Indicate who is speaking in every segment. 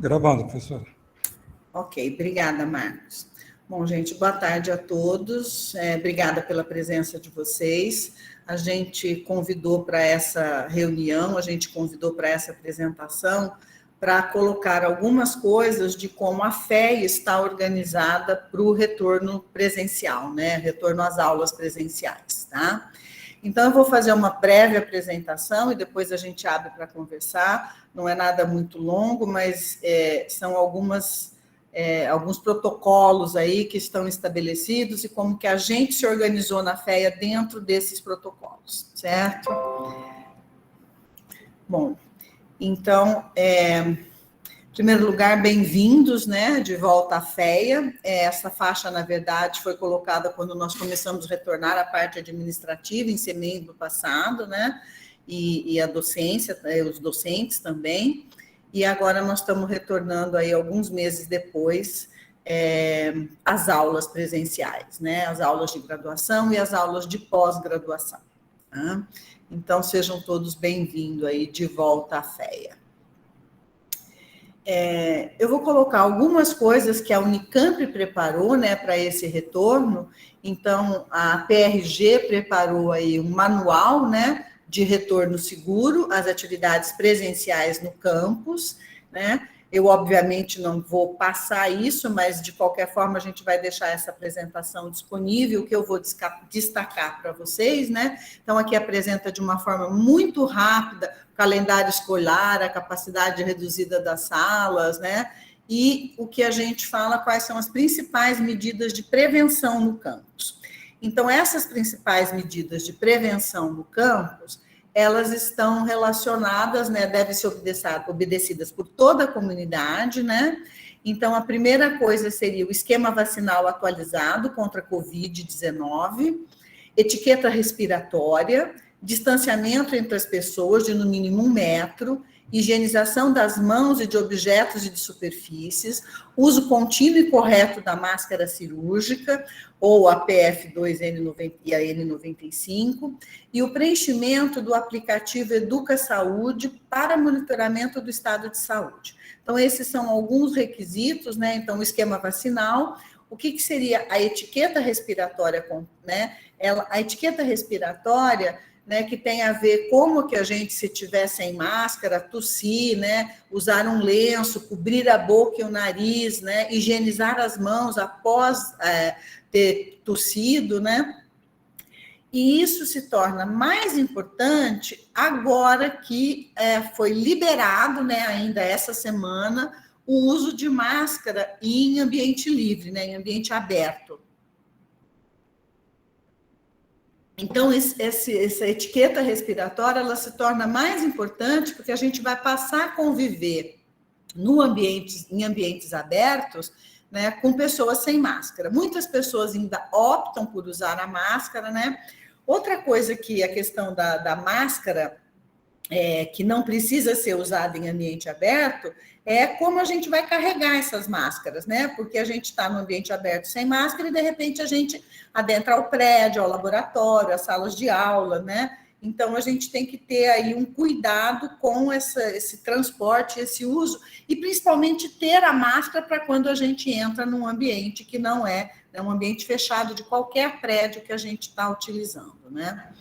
Speaker 1: Gravando, professora.
Speaker 2: Ok, obrigada, Marcos. Bom, gente, boa tarde a todos. Obrigada pela presença de vocês. A gente convidou para essa reunião, a gente convidou para essa apresentação para colocar algumas coisas de como a FEA está organizada para o retorno presencial, né? Retorno às aulas presenciais, tá? Então, eu vou fazer uma breve apresentação e depois a gente abre para conversar. Não é nada muito longo, mas são alguns protocolos aí que estão estabelecidos e como que a gente se organizou na FEA dentro desses protocolos, certo? Bom, então, em primeiro lugar, bem-vindos, né, de volta à FEA. Essa faixa, na verdade, foi colocada quando nós começamos a retornar a parte administrativa em setembro passado, né, e a docência, os docentes também, e agora nós estamos retornando aí alguns meses depois as aulas presenciais, né, as aulas de graduação e as aulas de pós-graduação. Tá? Então, sejam todos bem-vindos aí de volta à FEA. Eu vou colocar algumas coisas que a Unicamp preparou, né, para esse retorno. Então, a PRG preparou aí um manual, né, de retorno seguro às atividades presenciais no campus, né? Eu, obviamente, não vou passar isso, mas, de qualquer forma, a gente vai deixar essa apresentação disponível, que eu vou destacar para vocês, né? Então, aqui apresenta de uma forma muito rápida o calendário escolar, a capacidade reduzida das salas, né? E o que a gente fala, quais são as principais medidas de prevenção no campus. Então, essas principais medidas de prevenção no campus, elas estão relacionadas, né, devem ser obedecidas por toda a comunidade, né? Então, a primeira coisa seria o esquema vacinal atualizado contra a Covid-19, etiqueta respiratória, distanciamento entre as pessoas de no mínimo 1 metro, higienização das mãos e de objetos e de superfícies, uso contínuo e correto da máscara cirúrgica, ou a PF2 e a N95, e o preenchimento do aplicativo Educa Saúde para monitoramento do estado de saúde. Então, esses são alguns requisitos, né? Então, o esquema vacinal, o que seria a etiqueta respiratória, né? A etiqueta respiratória, né, que tem a ver como que a gente, se tiver sem máscara, tossir, né, usar um lenço, cobrir a boca e o nariz, né, higienizar as mãos após ter tossido, né, e isso se torna mais importante agora que foi liberado, né, ainda essa semana, o uso de máscara em ambiente livre, né, em ambiente aberto. Então, essa etiqueta respiratória, ela se torna mais importante porque a gente vai passar a conviver em ambientes abertos, né, com pessoas sem máscara. Muitas pessoas ainda optam por usar a máscara, né? Outra coisa que a questão da máscara, que não precisa ser usada em ambiente aberto, é como a gente vai carregar essas máscaras, né? Porque a gente está no ambiente aberto sem máscara e, de repente, a gente adentra ao prédio, ao laboratório, às salas de aula, né? Então, a gente tem que ter aí um cuidado com esse transporte, esse uso, e principalmente ter a máscara para quando a gente entra num ambiente que não é um ambiente fechado de qualquer prédio que a gente está utilizando, né?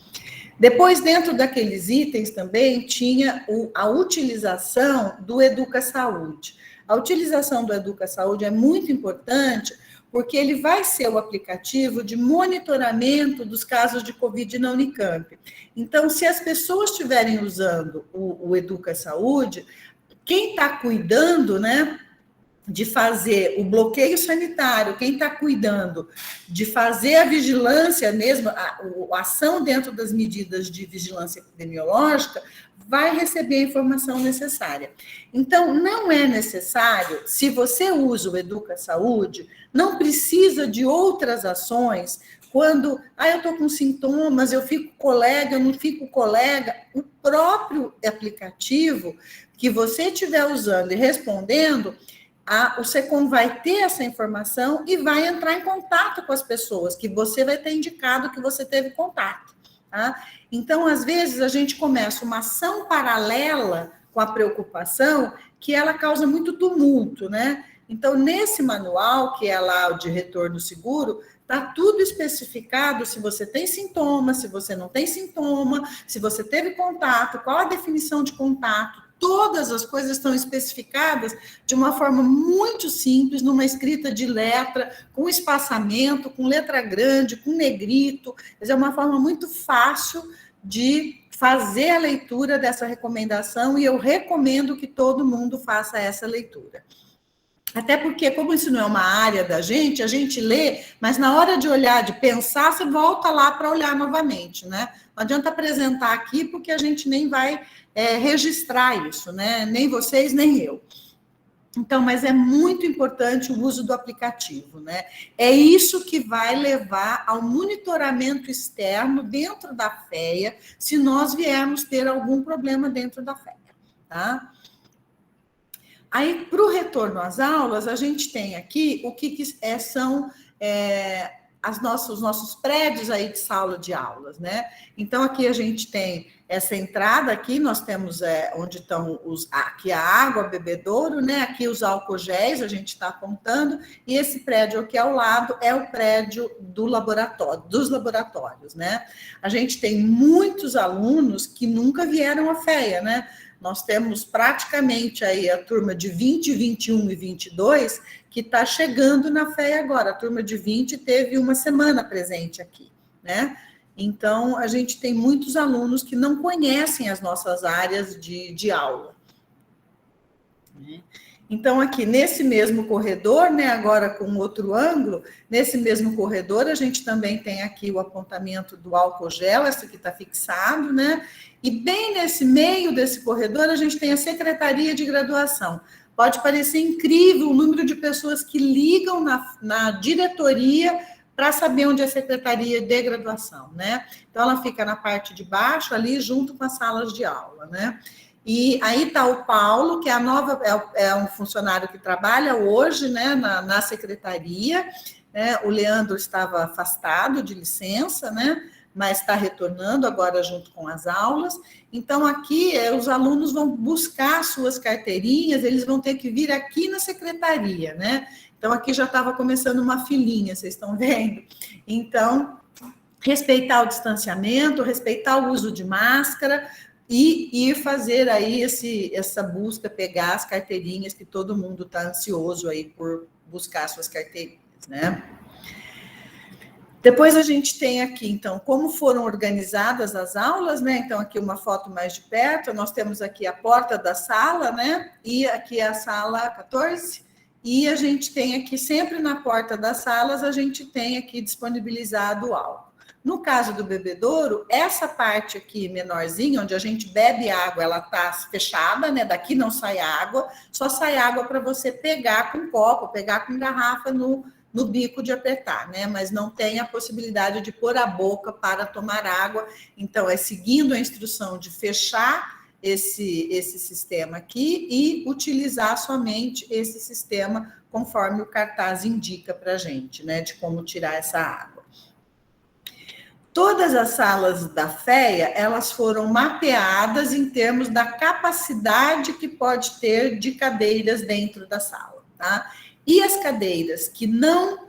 Speaker 2: Depois, dentro daqueles itens também, tinha a utilização do Educa Saúde. A utilização do Educa Saúde é muito importante, porque ele vai ser o aplicativo de monitoramento dos casos de Covid na Unicamp. Então, se as pessoas estiverem usando o Educa Saúde, quem está cuidando, né, de fazer o bloqueio sanitário, quem está cuidando de fazer a vigilância mesmo, a ação dentro das medidas de vigilância epidemiológica, vai receber a informação necessária. Então, não é necessário, se você usa o Educa Saúde, não precisa de outras ações, quando, eu estou com sintomas, eu fico colega, eu não fico colega, o próprio aplicativo que você estiver usando e respondendo, o SECOM vai ter essa informação e vai entrar em contato com as pessoas, que você vai ter indicado que você teve contato. Tá? Então, às vezes, a gente começa uma ação paralela com a preocupação, que ela causa muito tumulto, né? Então, nesse manual, que é lá o de retorno seguro, está tudo especificado se você tem sintoma, se você não tem sintoma, se você teve contato, qual a definição de contato, todas as coisas estão especificadas de uma forma muito simples, numa escrita de letra, com espaçamento, com letra grande, com negrito, é uma forma muito fácil de fazer a leitura dessa recomendação e eu recomendo que todo mundo faça essa leitura. Até porque, como isso não é uma área da gente, a gente lê, mas na hora de olhar, de pensar, você volta lá para olhar novamente, né? Não adianta apresentar aqui, porque a gente nem vai registrar isso, né? Nem vocês, nem eu. Então, mas é muito importante o uso do aplicativo, né? É isso que vai levar ao monitoramento externo dentro da FEA, se nós viermos ter algum problema dentro da FEA, tá? Aí, para o retorno às aulas, a gente tem aqui o que são os nossos prédios aí de sala de aulas, né? Então, aqui a gente tem essa entrada aqui, nós temos onde estão aqui a água, bebedouro, né? Aqui os álcool géis, a gente está apontando, e esse prédio aqui ao lado é o prédio dos laboratórios, né? A gente tem muitos alunos que nunca vieram à FEA, né? Nós temos praticamente aí a turma de 20, 21 e 22 que está chegando na FEA agora. A turma de 20 teve uma semana presente aqui, né? Então, a gente tem muitos alunos que não conhecem as nossas áreas de aula. Então, aqui nesse mesmo corredor, né, agora com outro ângulo, nesse mesmo corredor, a gente também tem aqui o apontamento do álcool gel, esse aqui está fixado, né? E bem nesse meio desse corredor, a gente tem a Secretaria de Graduação. Pode parecer incrível o número de pessoas que ligam na diretoria para saber onde é a Secretaria de Graduação, né? Então, ela fica na parte de baixo, ali, junto com as salas de aula, né? E aí está o Paulo, que é um funcionário que trabalha hoje, né, na secretaria, né? O Leandro estava afastado de licença, né, mas está retornando agora junto com as aulas. Então, aqui os alunos vão buscar suas carteirinhas, eles vão ter que vir aqui na secretaria, né? Então, aqui já estava começando uma filinha, vocês estão vendo? Então, respeitar o distanciamento, respeitar o uso de máscara, e fazer aí essa busca, pegar as carteirinhas, que todo mundo está ansioso aí por buscar suas carteirinhas, né? Depois a gente tem aqui, então, como foram organizadas as aulas, né? Então, aqui uma foto mais de perto, nós temos aqui a porta da sala, né? E aqui a sala 14, e a gente tem aqui, sempre na porta das salas, a gente tem aqui disponibilizado o álcool. No caso do bebedouro, essa parte aqui menorzinha, onde a gente bebe água, ela está fechada, né? Daqui não sai água, só sai água para você pegar com copo, pegar com garrafa no bico de apertar, né? Mas não tem a possibilidade de pôr a boca para tomar água. Então, é seguindo a instrução de fechar esse sistema aqui e utilizar somente esse sistema conforme o cartaz indica para a gente, né? De como tirar essa água. Todas as salas da FEA, elas foram mapeadas em termos da capacidade que pode ter de cadeiras dentro da sala, tá? E as cadeiras que não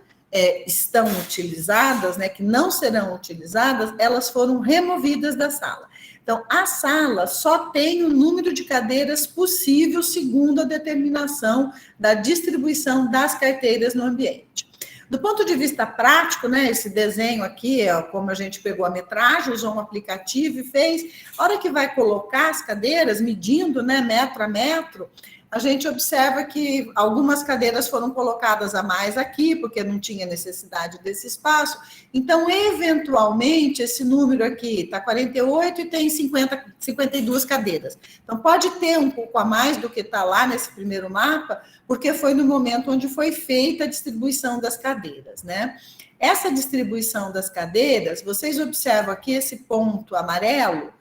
Speaker 2: estão utilizadas, né, que não serão utilizadas, elas foram removidas da sala. Então, a sala só tem o número de cadeiras possível segundo a determinação da distribuição das carteiras no ambiente. Do ponto de vista prático, né, esse desenho aqui, como a gente pegou a metragem, usou um aplicativo e fez, a hora que vai colocar as cadeiras, medindo, né, metro a metro, a gente observa que algumas cadeiras foram colocadas a mais aqui, porque não tinha necessidade desse espaço. Então, eventualmente, esse número aqui está 48 e tem 52 cadeiras. Então, pode ter um pouco a mais do que está lá nesse primeiro mapa, porque foi no momento onde foi feita a distribuição das cadeiras, né? Essa distribuição das cadeiras, vocês observam aqui esse ponto amarelo,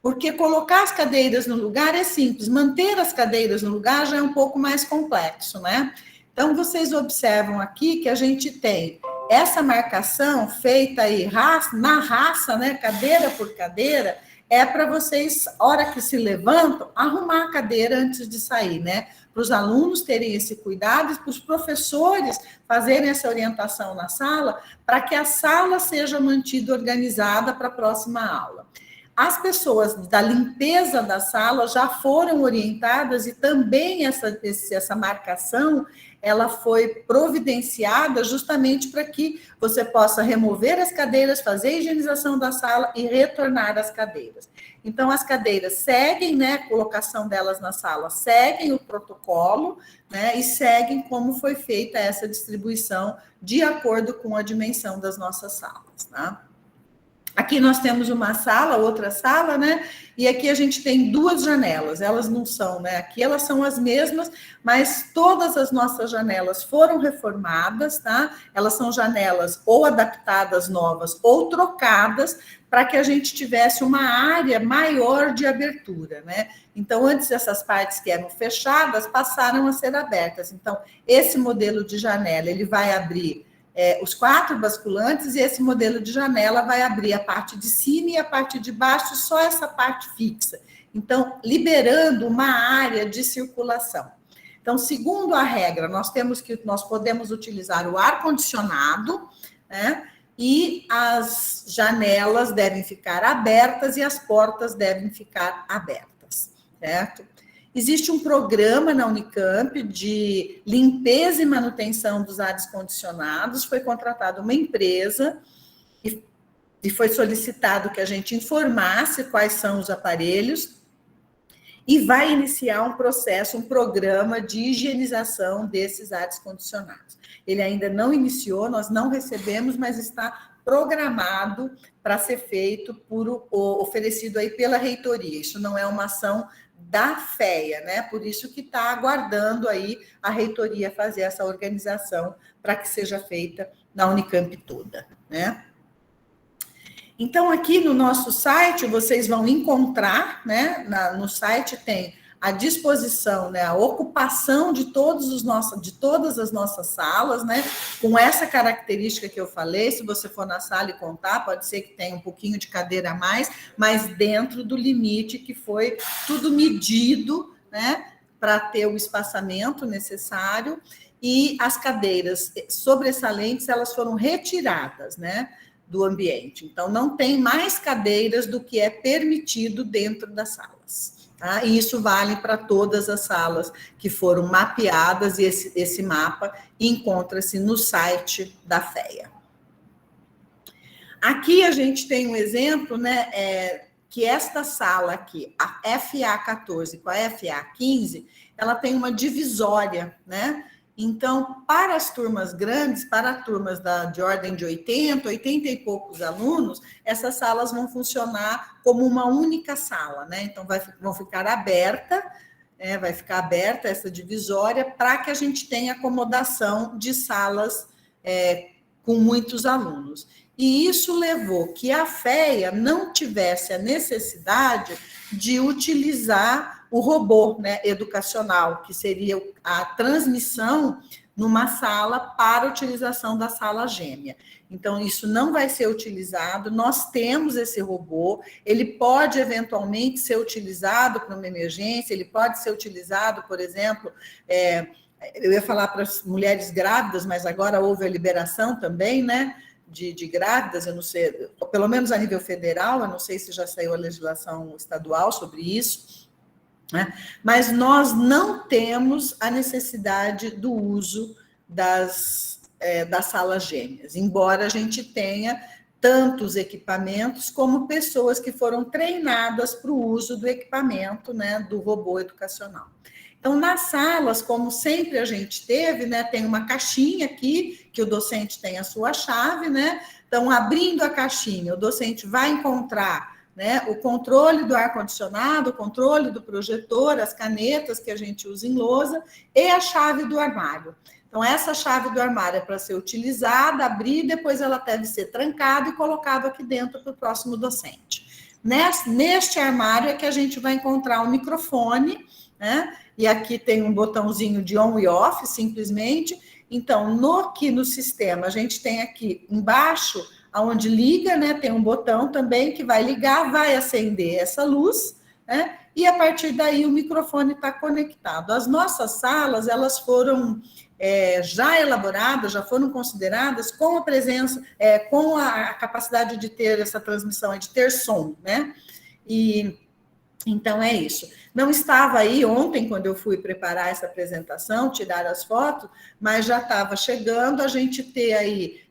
Speaker 2: porque colocar as cadeiras no lugar é simples, manter as cadeiras no lugar já é um pouco mais complexo, né? Então, vocês observam aqui que a gente tem essa marcação feita aí na raça, né, cadeira por cadeira, é para vocês, hora que se levantam, arrumar a cadeira antes de sair, né? Para os alunos terem esse cuidado e para os professores fazerem essa orientação na sala, para que a sala seja mantida organizada para a próxima aula. As pessoas da limpeza da sala já foram orientadas e também essa marcação, ela foi providenciada justamente para que você possa remover as cadeiras, fazer a higienização da sala e retornar as cadeiras. Então, as cadeiras seguem, né, a colocação delas na sala, seguem o protocolo, né, e seguem como foi feita essa distribuição de acordo com a dimensão das nossas salas, tá? Aqui nós temos uma sala, outra sala, né? E aqui a gente tem duas janelas, elas não são, né? Aqui elas são as mesmas, mas todas as nossas janelas foram reformadas, tá? Elas são janelas ou adaptadas novas ou trocadas para que a gente tivesse uma área maior de abertura, né? Então, antes essas partes que eram fechadas passaram a ser abertas. Então, esse modelo de janela, ele vai abrir os 4 basculantes, e esse modelo de janela vai abrir a parte de cima e a parte de baixo, só essa parte fixa. Então, liberando uma área de circulação. Então, segundo a regra, nós podemos utilizar o ar-condicionado, né? E as janelas devem ficar abertas e as portas devem ficar abertas, certo? Existe um programa na Unicamp de limpeza e manutenção dos ares condicionados. Foi contratada uma empresa e foi solicitado que a gente informasse quais são os aparelhos e vai iniciar um processo, um programa de higienização desses ares condicionados. Ele ainda não iniciou, nós não recebemos, mas está programado para ser feito oferecido aí pela reitoria. Isso não é uma ação da FEA, né? Por isso que está aguardando aí a reitoria fazer essa organização para que seja feita na Unicamp toda, né? Então, aqui no nosso site, vocês vão encontrar, né? No site tem a disposição, né? A ocupação de todas as nossas salas, né? Com essa característica que eu falei, se você for na sala e contar, pode ser que tenha um pouquinho de cadeira a mais, mas dentro do limite que foi tudo medido, né? Para ter o espaçamento necessário, e as cadeiras sobressalentes, elas foram retiradas, né? Do ambiente. Então, não tem mais cadeiras do que é permitido dentro das salas. Tá? E isso vale para todas as salas que foram mapeadas, e esse mapa encontra-se no site da FEA. Aqui a gente tem um exemplo, né, que esta sala aqui, a FA14 com a FA15, ela tem uma divisória, né? Então, para as turmas grandes, para turmas de ordem de 80 e poucos alunos, essas salas vão funcionar como uma única sala, né? Então, vão ficar aberta, vai ficar aberta essa divisória para que a gente tenha acomodação de salas com muitos alunos. E isso levou que a FEA não tivesse a necessidade de utilizar o robô, né, educacional, que seria a transmissão numa sala para a utilização da sala gêmea. Então, isso não vai ser utilizado, nós temos esse robô, ele pode eventualmente ser utilizado para uma emergência, ele pode ser utilizado, por exemplo, eu ia falar para as mulheres grávidas, mas agora houve a liberação também, né, de grávidas, eu não sei, pelo menos a nível federal, eu não sei se já saiu a legislação estadual sobre isso, né? Mas nós não temos a necessidade do uso das salas gêmeas, embora a gente tenha tantos equipamentos como pessoas que foram treinadas para o uso do equipamento, né, do robô educacional. Então, nas salas, como sempre a gente teve, né, tem uma caixinha aqui, que o docente tem a sua chave, né? Então, abrindo a caixinha, o docente vai encontrar, né, o controle do ar-condicionado, o controle do projetor, as canetas que a gente usa em lousa e a chave do armário. Então, essa chave do armário é para ser utilizada, abrir, depois ela deve ser trancada e colocada aqui dentro para o próximo docente. Neste armário é que a gente vai encontrar o microfone, né? E aqui tem um botãozinho de on e off, simplesmente. Então, no sistema, a gente tem aqui embaixo onde liga, né? Tem um botão também que vai ligar, vai acender essa luz, né? E a partir daí o microfone está conectado. As nossas salas, elas foram já elaboradas, já foram consideradas com a presença, com a capacidade de ter essa transmissão, de ter som, né? E então é isso. Não estava aí ontem, quando eu fui preparar essa apresentação, tirar as fotos, mas já estava chegando a gente ter aí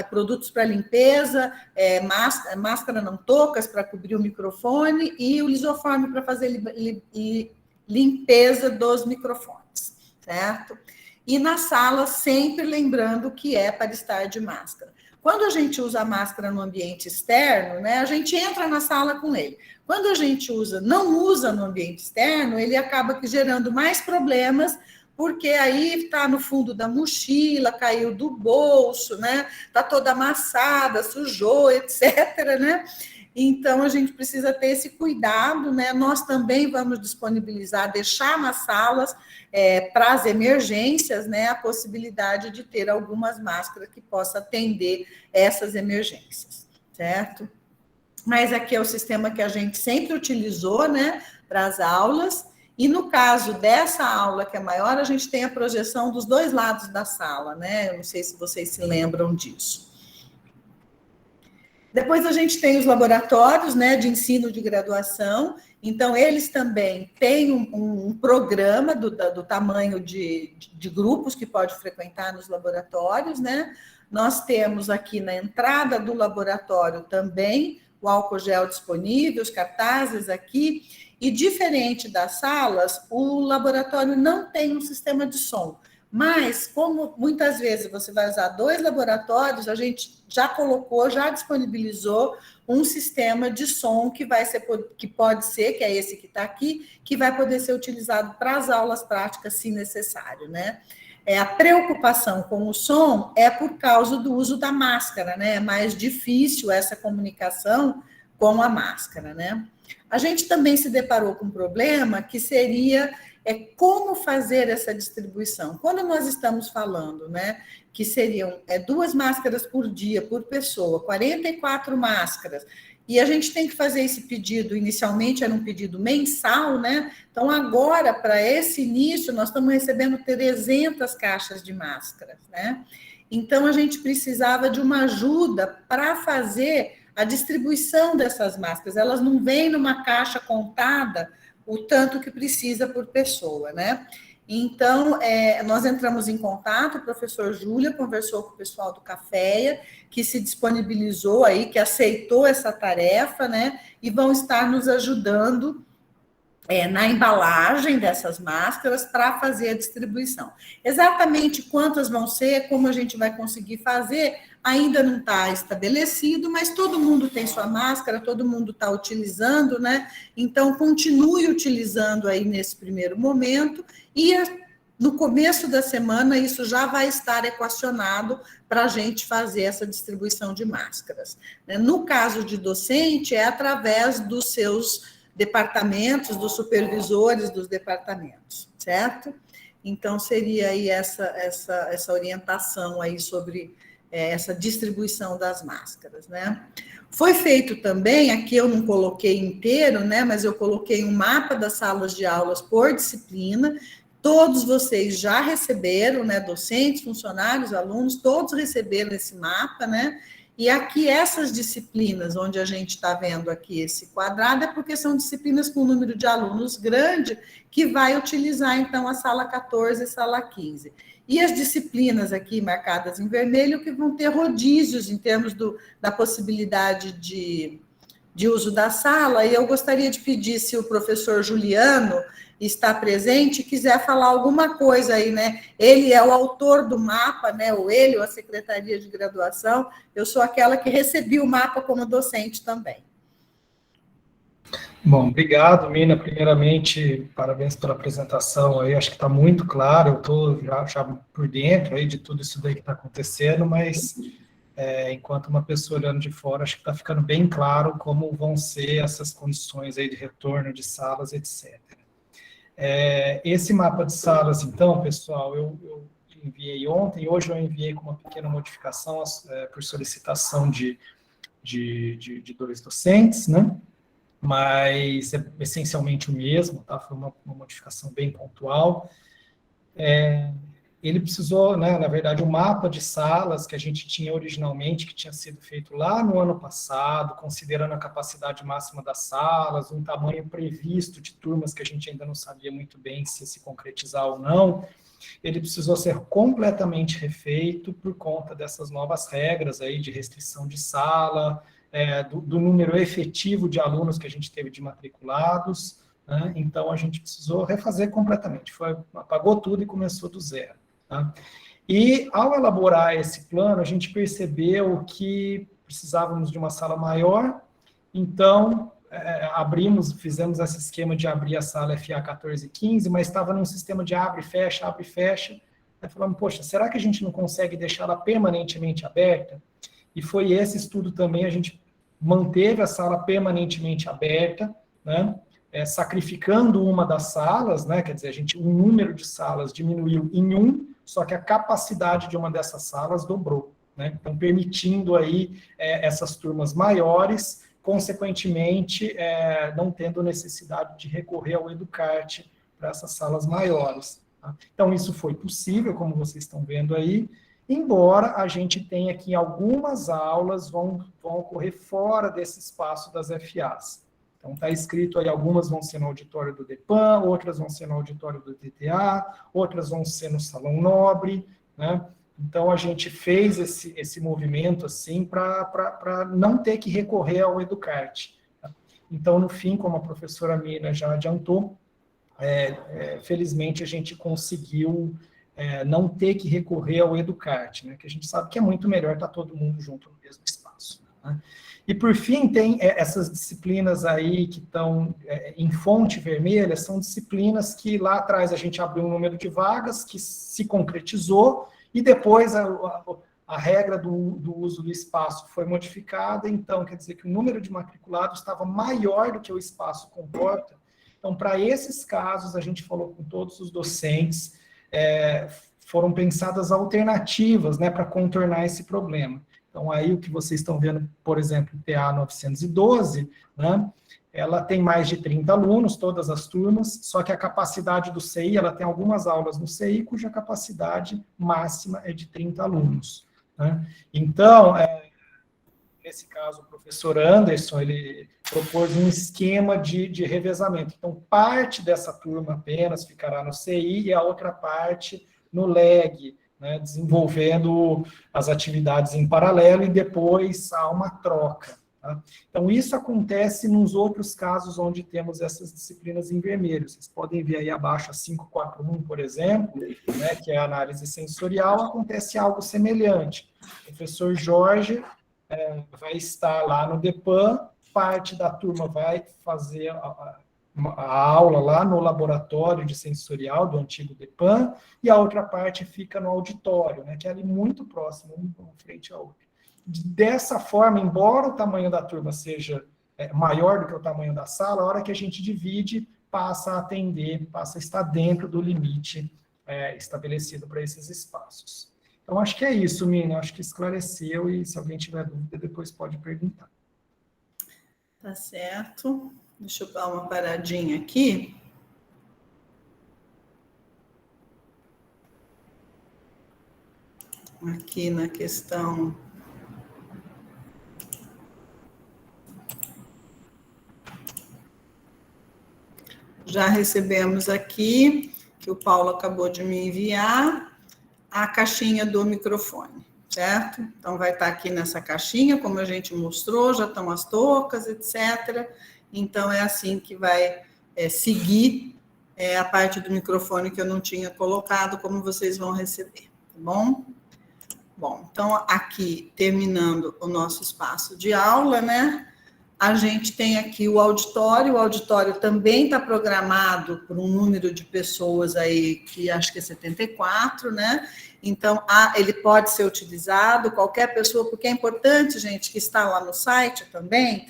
Speaker 2: produtos para limpeza, máscara não toucas para cobrir o microfone e o lisoforme para fazer limpeza dos microfones, certo? E na sala, sempre lembrando que é para estar de máscara. Quando a gente usa a máscara no ambiente externo, né, a gente entra na sala com ele. Quando a gente não usa no ambiente externo, ele acaba gerando mais problemas, porque aí está no fundo da mochila, caiu do bolso, né? Está toda amassada, sujou, etc., né? Então, a gente precisa ter esse cuidado, né? Nós também vamos disponibilizar, deixar nas salas, para as emergências, né? A possibilidade de ter algumas máscaras que possam atender essas emergências, certo? Mas aqui é o sistema que a gente sempre utilizou, né? Para as aulas. E no caso dessa aula que é maior, a gente tem a projeção dos dois lados da sala, né? Eu não sei se vocês se lembram disso. Depois a gente tem os laboratórios, né, de ensino de graduação, então eles também têm um programa do tamanho de grupos que pode frequentar nos laboratórios, né? Nós temos aqui na entrada do laboratório também o álcool gel disponível, os cartazes aqui, e diferente das salas, o laboratório não tem um sistema de som. Mas, como muitas vezes você vai usar dois laboratórios, a gente já colocou, já disponibilizou um sistema de som que pode ser, que é esse que está aqui, que vai poder ser utilizado para as aulas práticas, se necessário, né? A preocupação com o som é por causa do uso da máscara, né? É mais difícil essa comunicação com a máscara, né? A gente também se deparou com um problema que seria como fazer essa distribuição. Quando nós estamos falando, né, que seriam 2 máscaras por dia, por pessoa, 44 máscaras, e a gente tem que fazer esse pedido, inicialmente era um pedido mensal, né? Então, agora, para esse início, nós estamos recebendo 300 caixas de máscaras, né? Então, a gente precisava de uma ajuda para fazer a distribuição dessas máscaras. Elas não vêm numa caixa contada o tanto que precisa por pessoa, né? Então, nós entramos em contato, o professor Júlia conversou com o pessoal do Caféia, que se disponibilizou aí, que aceitou essa tarefa, né? E vão estar nos ajudando na embalagem dessas máscaras para fazer a distribuição. Exatamente quantas vão ser, como a gente vai conseguir fazer, ainda não está estabelecido, mas todo mundo tem sua máscara, todo mundo está utilizando, né? Então, continue utilizando aí nesse primeiro momento e no começo da semana isso já vai estar equacionado para a gente fazer essa distribuição de máscaras. No caso de docente, é através dos seus departamentos, dos supervisores dos departamentos, certo? Então, seria aí essa orientação aí sobre essa distribuição das máscaras, né? Foi feito também, aqui eu não coloquei inteiro, né, mas eu coloquei um mapa das salas de aulas por disciplina, todos vocês já receberam, né, docentes, funcionários, alunos, todos receberam esse mapa, né? E aqui, essas disciplinas, onde a gente está vendo aqui esse quadrado, é porque são disciplinas com número de alunos grande, que vai utilizar, então, a sala 14 e sala 15. E as disciplinas aqui marcadas em vermelho, que vão ter rodízios em termos da possibilidade de uso da sala, e eu gostaria de pedir se o professor Juliano está presente e quiser falar alguma coisa aí, né? Ele é o autor do mapa, né? Ou ele, ou a Secretaria de Graduação, eu sou aquela que recebi o mapa como docente também.
Speaker 1: Bom, obrigado, Mina. Primeiramente, parabéns pela apresentação aí, acho que está muito claro, eu estou já por dentro aí de tudo isso daí que está acontecendo, mas enquanto uma pessoa olhando de fora, acho que está ficando bem claro como vão ser essas condições aí de retorno de salas, etc. Esse mapa de salas, então, pessoal, eu enviei ontem, hoje eu enviei com uma pequena modificação por solicitação de 2 docentes, né? Mas é essencialmente o mesmo, tá? Foi uma modificação bem pontual. Ele precisou, né, na verdade, o mapa de salas que a gente tinha originalmente, que tinha sido feito lá no ano passado, considerando a capacidade máxima das salas, um tamanho previsto de turmas que a gente ainda não sabia muito bem se concretizar ou não, ele precisou ser completamente refeito por conta dessas novas regras aí de restrição de sala, do número efetivo de alunos que a gente teve de matriculados, né? Então a gente precisou refazer completamente, apagou tudo e começou do zero. Tá? E, ao elaborar esse plano, a gente percebeu que precisávamos de uma sala maior, então, fizemos esse esquema de abrir a sala FA 1415, mas estava num sistema de abre e fecha, aí falamos, poxa, será que a gente não consegue deixá-la permanentemente aberta? E foi esse estudo também, a gente manteve a sala permanentemente aberta, né? Sacrificando uma das salas, né? Quer dizer, o número de salas diminuiu em 1, só que a capacidade de uma dessas salas dobrou, né? Então, permitindo aí essas turmas maiores, consequentemente, não tendo necessidade de recorrer ao Educart para essas salas maiores. Tá? Então, isso foi possível, como vocês estão vendo aí, embora a gente tenha que algumas aulas vão ocorrer fora desse espaço das FAs. Então, está escrito aí, algumas vão ser no auditório do DEPAN, outras vão ser no auditório do DTA, outras vão ser no Salão Nobre, né? Então, a gente fez esse movimento, assim, para não ter que recorrer ao Educart. Tá? Então, no fim, como a professora Mina já adiantou, felizmente a gente conseguiu não ter que recorrer ao Educart, né? Que a gente sabe que é muito melhor estar todo mundo junto no mesmo espaço. Né? E, por fim, tem essas disciplinas aí que estão em fonte vermelha, são disciplinas que lá atrás a gente abriu um número de vagas que se concretizou e depois a regra do uso do espaço foi modificada, então quer dizer que o número de matriculados estava maior do que o espaço comporta. Então, para esses casos, a gente falou com todos os docentes, foram pensadas alternativas, né, para contornar esse problema. Então, aí o que vocês estão vendo, por exemplo, TA 912, né, ela tem mais de 30 alunos, todas as turmas, só que a capacidade do CI, ela tem algumas aulas no CI, cuja capacidade máxima é de 30 alunos. Né? Então, nesse caso, o professor Anderson, ele propôs um esquema de revezamento. Então, parte dessa turma apenas ficará no CI e a outra parte no LEG, né, desenvolvendo as atividades em paralelo e depois há uma troca. Tá? Então, isso acontece nos outros casos onde temos essas disciplinas em vermelho. Vocês podem ver aí abaixo a 541, por exemplo, né, que é a análise sensorial, acontece algo semelhante. O professor Jorge vai estar lá no DEPAN, parte da turma vai fazer a aula lá no laboratório de sensorial do antigo DEPAN, e a outra parte fica no auditório, né, que é ali muito próximo, um frente ao outro. Dessa forma, embora o tamanho da turma seja maior do que o tamanho da sala, a hora que a gente divide, passa a atender, passa a estar dentro do limite estabelecido para esses espaços. Então, acho que é isso, Mina, acho que esclareceu, e se alguém tiver dúvida, depois pode perguntar.
Speaker 2: Tá certo. Deixa eu dar uma paradinha aqui. Aqui na questão... Já recebemos aqui, que o Paulo acabou de me enviar, a caixinha do microfone, certo? Então, vai estar aqui nessa caixinha, como a gente mostrou, já estão as toucas, etc., então, é assim que vai seguir a parte do microfone que eu não tinha colocado, como vocês vão receber, tá bom? Bom, então, aqui, terminando o nosso espaço de aula, né? A gente tem aqui o auditório também está programado por um número de pessoas aí, que acho que é 74, né? Então, ele pode ser utilizado, qualquer pessoa, porque é importante, gente, que está lá no site também,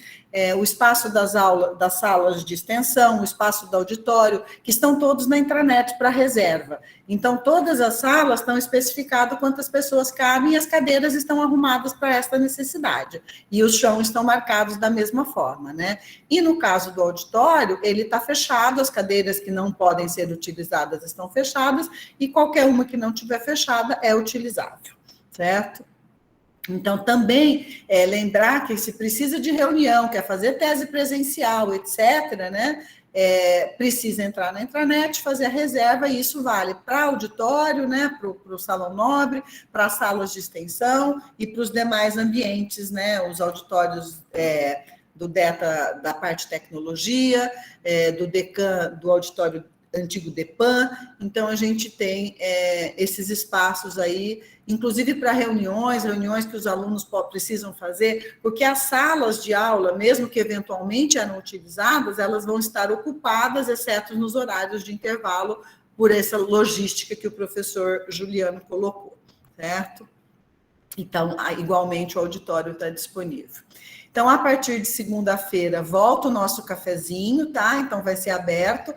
Speaker 2: o espaço das aulas, das salas de extensão, o espaço do auditório, que estão todos na intranet para reserva. Então, todas as salas estão especificadas quantas pessoas cabem e as cadeiras estão arrumadas para esta necessidade. E os chãos estão marcados da mesma forma, né? E no caso do auditório, ele está fechado, as cadeiras que não podem ser utilizadas estão fechadas e qualquer uma que não estiver fechada é utilizável, certo? Então, também lembrar que se precisa de reunião, quer fazer tese presencial, etc., né? Precisa entrar na intranet, fazer a reserva, e isso vale para auditório, né? Para o salão nobre, para as salas de extensão e para os demais ambientes, né? Os auditórios do DETA, da parte de tecnologia, do DECAN, do auditório antigo DEPAN. Então, a gente tem esses espaços aí, inclusive para reuniões que os alunos precisam fazer, porque as salas de aula, mesmo que eventualmente eram utilizadas, elas vão estar ocupadas, exceto nos horários de intervalo, por essa logística que o professor Juliano colocou, certo? Então, igualmente, o auditório está disponível. Então, a partir de segunda-feira, volta o nosso cafezinho, tá? Então, vai ser aberto.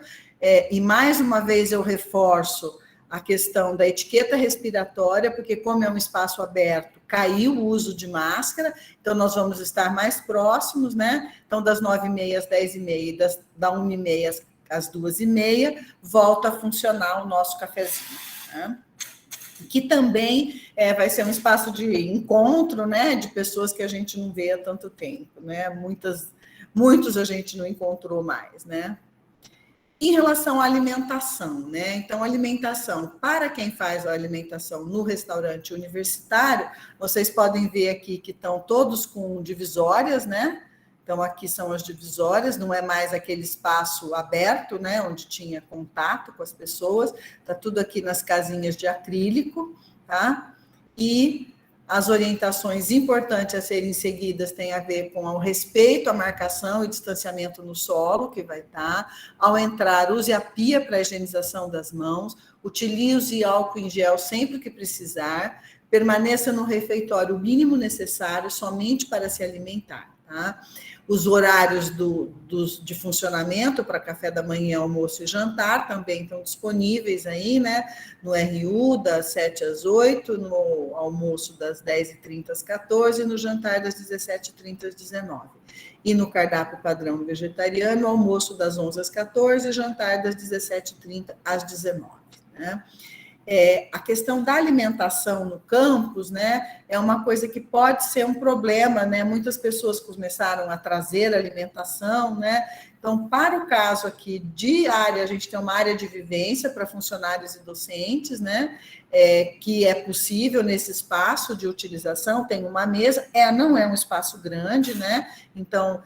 Speaker 2: E, mais uma vez, eu reforço a questão da etiqueta respiratória, porque, como é um espaço aberto, caiu o uso de máscara, então, nós vamos estar mais próximos, né? Então, das 9h30 às 10h30, da 1h30 às 2h30, volta a funcionar o nosso cafezinho, né? Que também vai ser um espaço de encontro, né, de pessoas que a gente não vê há tanto tempo, né? Muitos a gente não encontrou mais, né? Em relação à alimentação, né? Então, alimentação, para quem faz a alimentação no restaurante universitário, vocês podem ver aqui que estão todos com divisórias, né? Então, aqui são as divisórias, não é mais aquele espaço aberto, né? Onde tinha contato com as pessoas, está tudo aqui nas casinhas de acrílico, tá? E as orientações importantes a serem seguidas têm a ver com o respeito à marcação e distanciamento no solo, que vai estar. Ao entrar, use a pia para a higienização das mãos, utilize álcool em gel sempre que precisar, permaneça no refeitório o mínimo necessário somente para se alimentar, tá? Os horários de funcionamento para café da manhã, almoço e jantar também estão disponíveis aí, né? No RU, das 7 às 8, no almoço das 10h30 às 14, no jantar das 17h30 às 19. E no cardápio padrão vegetariano, almoço das 11 às 14, jantar das 17h30 às 19, né? A questão da alimentação no campus, né, é uma coisa que pode ser um problema, né? Muitas pessoas começaram a trazer alimentação, né? Então, para o caso aqui de área, a gente tem uma área de vivência para funcionários e docentes, né? Que é possível nesse espaço de utilização, tem uma mesa, não é um espaço grande, né? Então,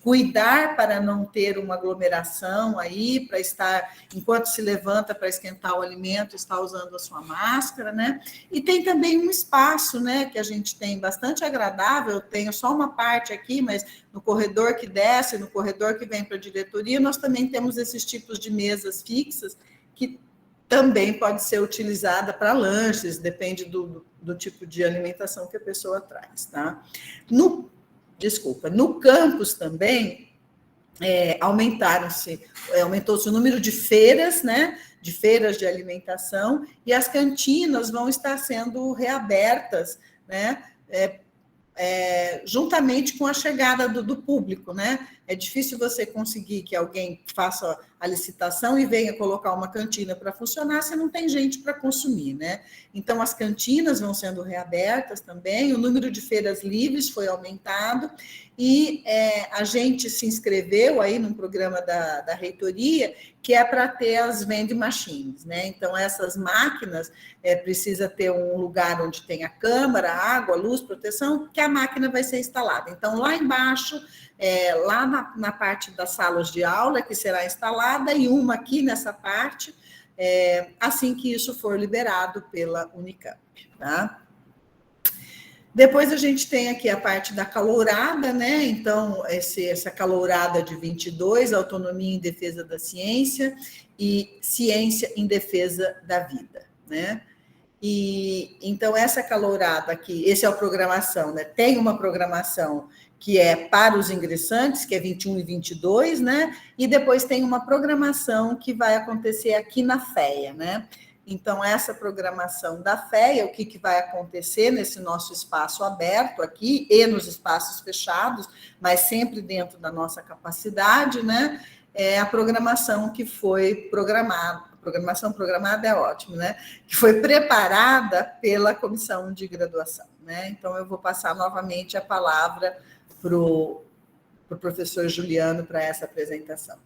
Speaker 2: cuidar para não ter uma aglomeração aí, para estar, enquanto se levanta para esquentar o alimento, está usando a sua máscara, né? E tem também um espaço, né, que a gente tem bastante agradável, eu tenho só uma parte aqui, mas no corredor que desce, no corredor que vem para a diretoria, nós também temos esses tipos de mesas fixas, que também pode ser utilizada para lanches, depende do tipo de alimentação que a pessoa traz, tá? No campus também, aumentou-se o número de feiras, né, de feiras de alimentação, e as cantinas vão estar sendo reabertas, né, juntamente com a chegada do público, né? É difícil você conseguir que alguém faça a licitação e venha colocar uma cantina para funcionar se não tem gente para consumir, né? Então, as cantinas vão sendo reabertas também, o número de feiras livres foi aumentado, e a gente se inscreveu aí num programa da reitoria, que é para ter as vending machines, né? Então, essas máquinas precisa ter um lugar onde tenha câmara, água, luz, proteção, que a máquina vai ser instalada. Então, lá embaixo, lá na parte das salas de aula, que será instalada, e uma aqui nessa parte, assim que isso for liberado pela Unicamp, tá? Depois a gente tem aqui a parte da calourada, né? Então, essa calourada de 22, autonomia em defesa da ciência e ciência em defesa da vida, né? E então essa calourada aqui, esse é a programação, né? Tem uma programação que é para os ingressantes, que é 21 e 22, né? E depois tem uma programação que vai acontecer aqui na FEA, né? Então, essa programação da FEA, o que vai acontecer nesse nosso espaço aberto aqui e nos espaços fechados, mas sempre dentro da nossa capacidade, né? É a programação que foi programada. Programação programada é ótimo, né? Que foi preparada pela comissão de graduação, né? Então, eu vou passar novamente a palavra para o professor Juliano para essa apresentação.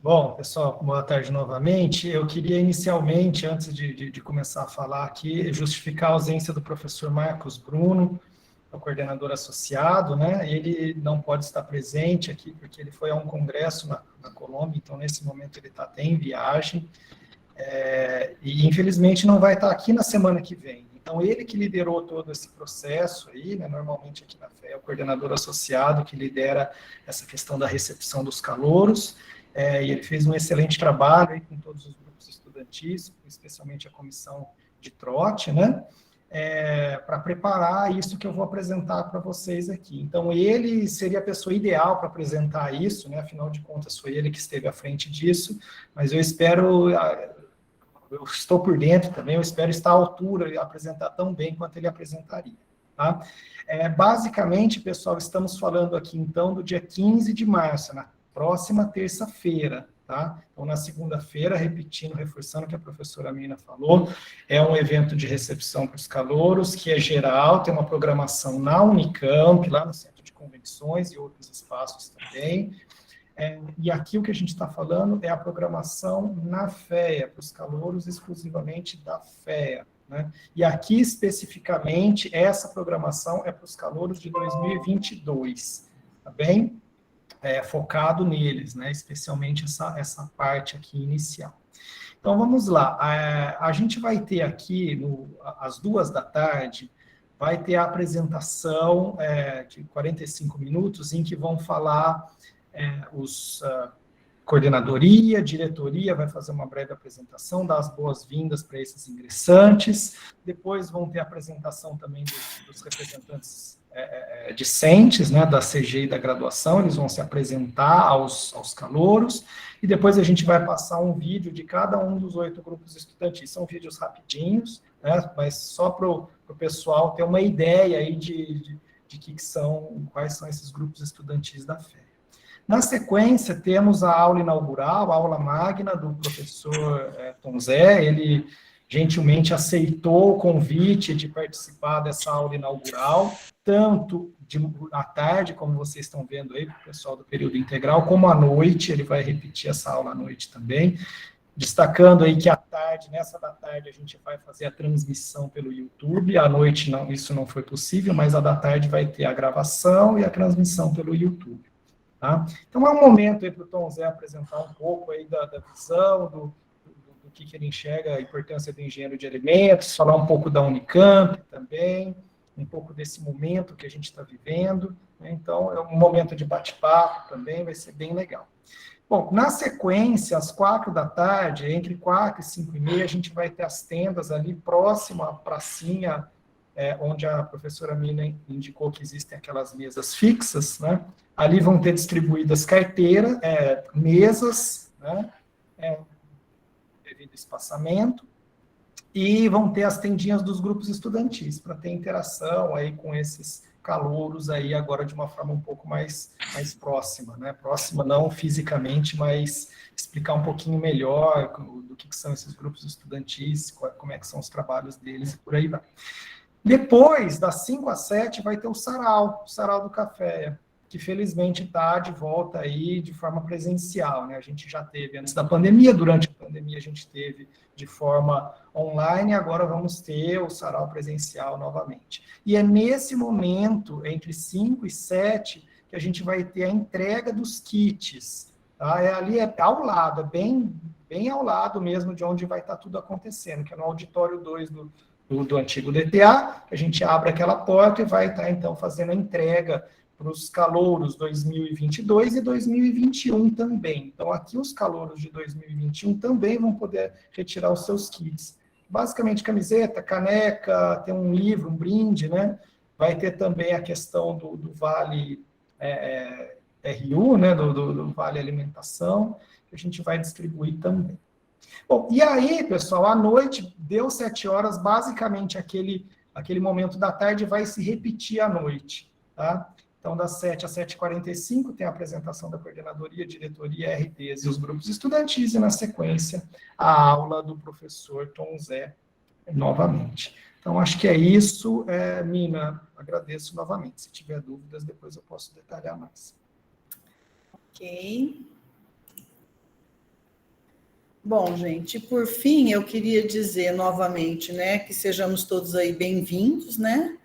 Speaker 1: Bom, pessoal, boa tarde novamente. Eu queria inicialmente, antes de começar a falar aqui, justificar a ausência do professor Marcos Bruno, o coordenador associado, né? Ele não pode estar presente aqui porque ele foi a um congresso na Colômbia, então nesse momento ele está até em viagem, e infelizmente não vai estar aqui na semana que vem. Então, ele que liderou todo esse processo aí, né, normalmente aqui na FEA, é o coordenador associado que lidera essa questão da recepção dos calouros, e ele fez um excelente trabalho aí com todos os grupos estudantis, especialmente a comissão de trote, né, para preparar isso que eu vou apresentar para vocês aqui. Então, ele seria a pessoa ideal para apresentar isso, né, afinal de contas, foi ele que esteve à frente disso, mas eu espero... Eu estou por dentro também, eu espero estar à altura e apresentar tão bem quanto ele apresentaria. Tá? Basicamente, pessoal, estamos falando aqui, então, do dia 15 de março, na próxima terça-feira. Tá? Então, na segunda-feira, repetindo, reforçando o que a professora Mina falou, é um evento de recepção para os calouros, que é geral, tem uma programação na Unicamp, lá no Centro de Convenções e outros espaços também. E aqui o que a gente está falando é a programação na FEA, para os calouros exclusivamente da FEA. Né? E aqui, especificamente, essa programação é para os calouros de 2022, tá bem? Focado neles, né? Especialmente essa parte aqui inicial. Então, vamos lá. A gente vai ter aqui, às 14h, vai ter a apresentação de 45 minutos, em que vão falar... coordenadoria, diretoria vai fazer uma breve apresentação, dar as boas-vindas para esses ingressantes, depois vão ter a apresentação também dos representantes discentes, né, da CG e da graduação, eles vão se apresentar aos calouros, e depois a gente vai passar um vídeo de cada um dos 8 grupos estudantis, são vídeos rapidinhos, né, mas só para o pessoal ter uma ideia aí de quais são esses grupos estudantis da FEA. Na sequência, temos a aula inaugural, a aula magna do professor Tom Zé. Ele gentilmente aceitou o convite de participar dessa aula inaugural, tanto à tarde, como vocês estão vendo aí, para o pessoal do período integral, como à noite. Ele vai repetir essa aula à noite também, destacando aí que à tarde, nessa da tarde, a gente vai fazer a transmissão pelo YouTube. À noite, não, isso não foi possível, mas a da tarde vai ter a gravação e a transmissão pelo YouTube. Tá? Então, é um momento aí para o Tom Zé apresentar um pouco aí da visão, do que ele enxerga, a importância do engenheiro de alimentos, falar um pouco da Unicamp também, um pouco desse momento que a gente está vivendo, né? Então, é um momento de bate-papo também, vai ser bem legal. Bom, na sequência, às 16h, entre 4 e 5h30, a gente vai ter as tendas ali próximo à pracinha, onde a professora Mina indicou que existem aquelas mesas fixas, né? Ali vão ter distribuídas carteiras, mesas, né? Devido espaçamento, e vão ter as tendinhas dos grupos estudantis, para ter interação aí com esses calouros aí agora de uma forma um pouco mais próxima, né? Próxima não fisicamente, mas explicar um pouquinho melhor do que são esses grupos estudantis, como é que são os trabalhos deles e por aí vai. Depois, das 5 às 7, vai ter o sarau do café, que felizmente está de volta aí de forma presencial, né? A gente já teve antes da pandemia, durante a pandemia a gente teve de forma online, agora vamos ter o sarau presencial novamente. E é nesse momento, entre 5 e 7, que a gente vai ter a entrega dos kits. Tá? Ali ao lado, bem ao lado mesmo de onde vai estar tudo acontecendo, que é no auditório 2 do antigo DTA, a gente abre aquela porta e vai estar, então, fazendo a entrega para os calouros 2022 e 2021 também. Então, aqui os calouros de 2021 também vão poder retirar os seus kits. Basicamente, camiseta, caneca, tem um livro, um brinde, né? vai ter também a questão do Vale RU, né, do Vale Alimentação, que a gente vai distribuir também. Bom, e aí, pessoal, à noite, deu 7 horas, basicamente aquele momento da tarde vai se repetir à noite, tá? Então, das 7 às 7h45, tem a apresentação da coordenadoria, diretoria, RTs e os grupos estudantis, e na sequência, a aula do professor Tom Zé, novamente. Então, acho que é isso. Mina, agradeço novamente. Se tiver dúvidas, depois eu posso detalhar mais.
Speaker 2: Ok. Bom, gente, por fim, eu queria dizer novamente, né, que sejamos todos aí bem-vindos, né?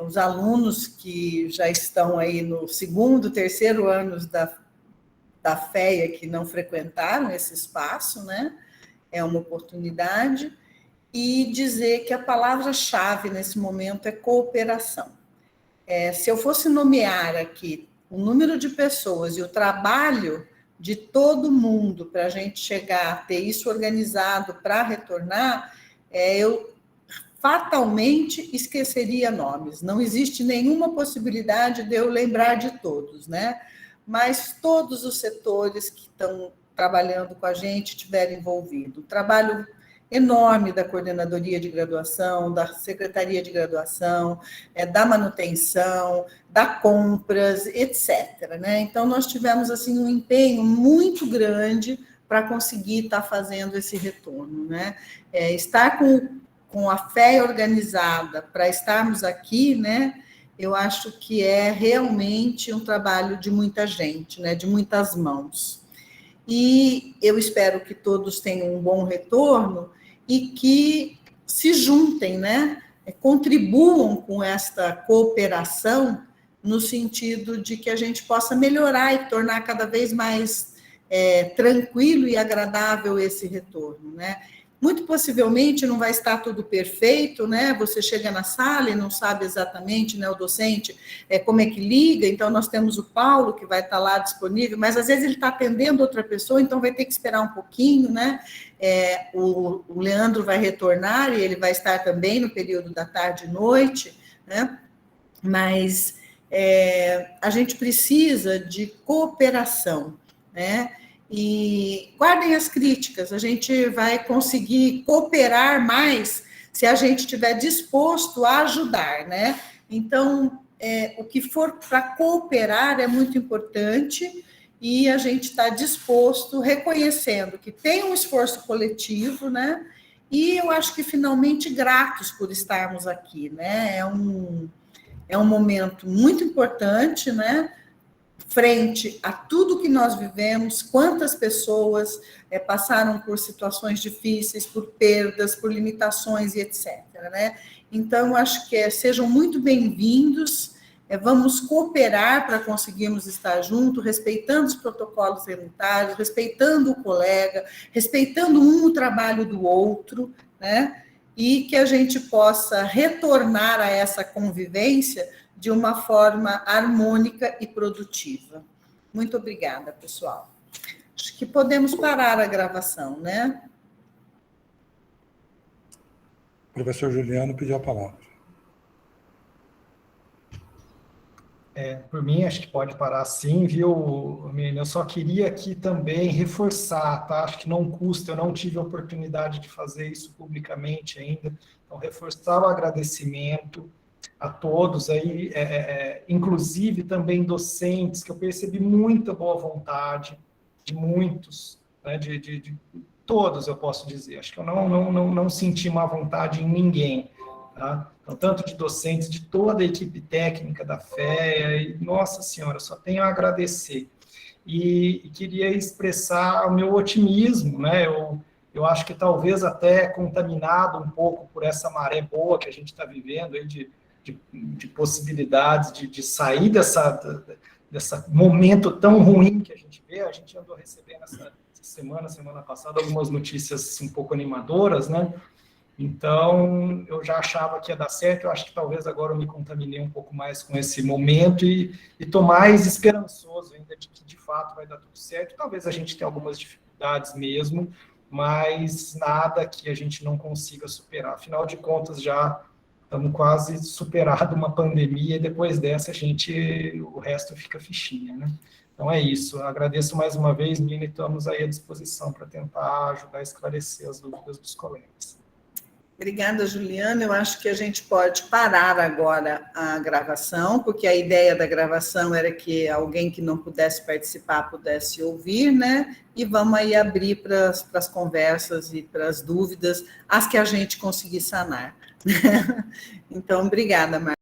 Speaker 2: Os alunos que já estão aí no segundo, terceiro anos da FEA, que não frequentaram esse espaço, né? É uma oportunidade. E dizer que a palavra-chave nesse momento é cooperação. Se eu fosse nomear aqui o número de pessoas e o trabalho de todo mundo para a gente chegar a ter isso organizado para retornar, eu fatalmente esqueceria nomes. Não existe nenhuma possibilidade de eu lembrar de todos, né? Mas todos os setores que estão trabalhando com a gente tiveram envolvido. O trabalho enorme da coordenadoria de graduação, da secretaria de graduação, da manutenção, da compras, etc. Né? Então, nós tivemos assim, um empenho muito grande para conseguir estar fazendo esse retorno. Né? Estar com a fé organizada para estarmos aqui, né? Eu acho que é realmente um trabalho de muita gente, né? De muitas mãos. E eu espero que todos tenham um bom retorno e que se juntem, né? Contribuam com esta cooperação no sentido de que a gente possa melhorar e tornar cada vez mais tranquilo e agradável esse retorno, né? Muito possivelmente não vai estar tudo perfeito, né? Você chega na sala e não sabe exatamente, né, o docente, como é que liga, então nós temos o Paulo, que vai estar lá disponível, mas às vezes ele está atendendo outra pessoa, então vai ter que esperar um pouquinho, né? O Leandro vai retornar e ele vai estar também no período da tarde e noite, né? Mas a gente precisa de cooperação, né? E guardem as críticas, a gente vai conseguir cooperar mais se a gente estiver disposto a ajudar, né? Então, o que for para cooperar é muito importante e a gente está disposto, reconhecendo que tem um esforço coletivo, né? E eu acho que finalmente gratos por estarmos aqui, né? É um momento muito importante, né? Frente a tudo que nós vivemos, quantas pessoas passaram por situações difíceis, por perdas, por limitações e etc. Né? Então, acho que sejam muito bem-vindos, vamos cooperar para conseguirmos estar juntos, respeitando os protocolos sanitários, respeitando o colega, respeitando o trabalho do outro, né? E que a gente possa retornar a essa convivência de uma forma harmônica e produtiva. Muito obrigada, pessoal. Acho que podemos parar a gravação, né?
Speaker 3: O professor Juliano pediu a palavra.
Speaker 1: Por mim, acho que pode parar sim, viu, menina? Eu só queria aqui também reforçar, tá? Acho que não custa, eu não tive a oportunidade de fazer isso publicamente ainda, então reforçar o agradecimento a todos aí, inclusive também docentes, que eu percebi muita boa vontade de muitos, né, de todos, eu posso dizer. Acho que eu não senti má vontade em ninguém, tá? Então, tanto de docentes, de toda a equipe técnica da FEA, e, nossa senhora, só tenho a agradecer. E queria expressar o meu otimismo, né? Eu acho que talvez até contaminado um pouco por essa maré boa que a gente está vivendo aí de possibilidades de sair dessa momento tão ruim que a gente vê. A gente andou recebendo essa semana passada, algumas notícias um pouco animadoras, né? Então, eu já achava que ia dar certo, eu acho que talvez agora eu me contaminei um pouco mais com esse momento e estou mais esperançoso ainda de que, de fato, vai dar tudo certo. Talvez a gente tenha algumas dificuldades mesmo, mas nada que a gente não consiga superar. Afinal de contas, já estamos quase superado uma pandemia, e depois dessa o resto fica fichinha, né? Então é isso, eu agradeço mais uma vez, Nina, e estamos aí à disposição para tentar ajudar a esclarecer as dúvidas dos colegas.
Speaker 2: Obrigada, Juliana. Eu acho que a gente pode parar agora a gravação, porque a ideia da gravação era que alguém que não pudesse participar pudesse ouvir, né? E vamos aí abrir para as conversas e para as dúvidas, as que a gente conseguir sanar. Então, obrigada, Marcos.